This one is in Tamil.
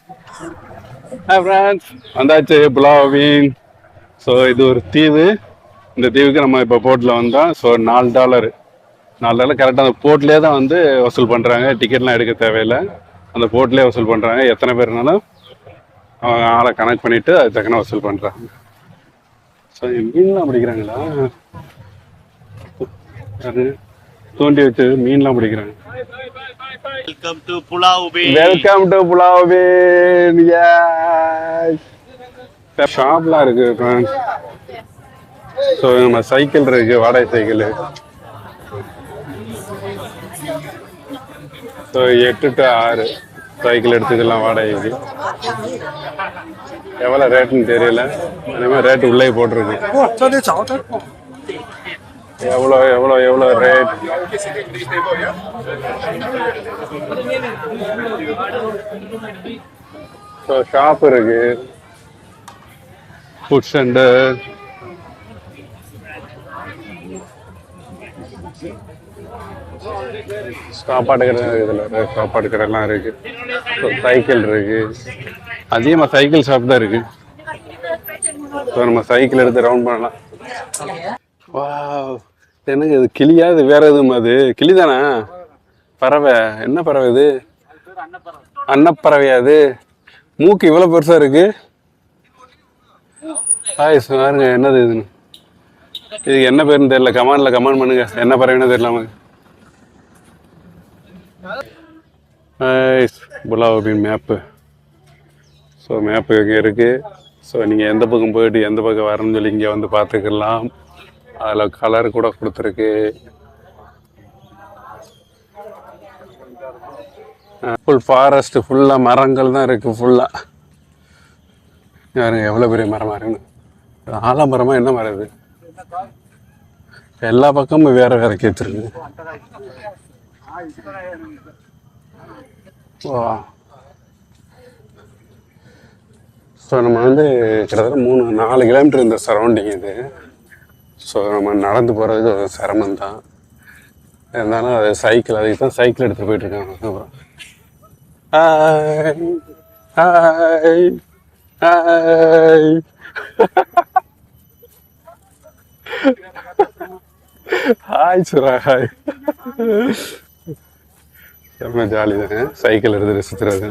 ஹாய் ஃப்ரெண்ட்ஸ், வந்தாச்சு புலாவின். ஸோ இது ஒரு தீவு. இந்த தீவுக்கு நம்ம இப்போ போட்டில் வந்தோம். ஸோ $4 கரெக்டாக அந்த போட்லேயே தான் வந்து வசூல் பண்ணுறாங்க. டிக்கெட்லாம் எடுக்க தேவையில்லை, அந்த போட்லேயே வசூல் பண்ணுறாங்க. எத்தனை பேர்னாலும் அவங்க ஆளை கனெக்ட் பண்ணிவிட்டு அது தக்கன வசூல் பண்ணுறாங்க. ஸோ மீன்லாம் பிடிக்கிறாங்களா? அது தோண்டி வச்சு மீன்லாம் பிடிக்கிறாங்க. Welcome to Pulau beach. Welcome to Pulau beach. Yes, ஷாப்லாம் இருக்கு ஃப்ரெண்ட்ஸ். ஸோ நம்ம சைக்கிள் இருக்கு, வாடகை சைக்கிள். ஸோ 8 to 6 சைக்கிள் எடுத்துக்கலாம் வாடகைக்கு. எவ்வளோ ரேட்டுன்னு தெரியல, அதே மாதிரி ரேட்டு உள்ளே போட்டிருக்கு. எவ்வளோ எவ்வளோ எவ்வளோ ரேட்? ஸோ ஷாப் இருக்கு, ஃபுட் சென்டர். சாப்பாடு கடை இதில் சாப்பாடு கடைலாம் இருக்கு. சைக்கிள் இருக்கு, அதிகமாக சைக்கிள் ஷாப் தான் இருக்கு. ஸோ நம்ம சைக்கிள் எடுத்து ரவுண்ட் பண்ணலாம். வா, என்னங்க இது கிளியா? இது வேற எதுவும்? அது கிளி தானே? பறவை என்ன பறவை இது? அன்னப்பறவையா அது? மூக்கு இவ்வளோ பெருசா இருக்கு. ஹாய் பாருங்க, என்னது இதுன்னு. இதுக்கு என்ன பேருன்னு தெரியல, கமெண்ட் பண்ணுங்க, என்ன பறவைன்னு தெரியல. புலாவ் மேப்பு. ஸோ மேப்பு இங்கே இருக்குது. ஸோ நீங்கள் எந்த பக்கம் போயிட்டு எந்த பக்கம் வரணும்னு சொல்லி இங்கே வந்து பார்த்துக்கலாம். அதில் கலர் கூட கொடுத்துருக்கு. ஃபுல் ஃபாரஸ்ட், ஃபுல்லாக மரங்கள் தான் இருக்குது. ஃபுல்லாக யாருங்க எவ்வளோ பெரிய மரமாக இருக்குன்னு. ஆலமரமாக என்ன மரம் இது? எல்லா பக்கமும் வேறு வேறு கேத்துருக்கு. ஸோ நம்ம வந்து கிட்டத்தட்ட 3-4 கிலோமீட்டர் இந்த சரௌண்டிங் இது. ஸோ நம்ம நடந்து போகிறதுக்கு ஒரு சிரமம் தான். இருந்தாலும் அது சைக்கிள், அதுக்கு தான் சைக்கிள் எடுத்துகிட்டு போயிட்டுருக்காங்க. அப்புறம் ஹாய் ஹாய் ஹாய் ஹாய் சுரா, ஹாய். செம்ம ஜாலி தானே சைக்கிள் எடுத்துகிட்டு சுற்றுறது.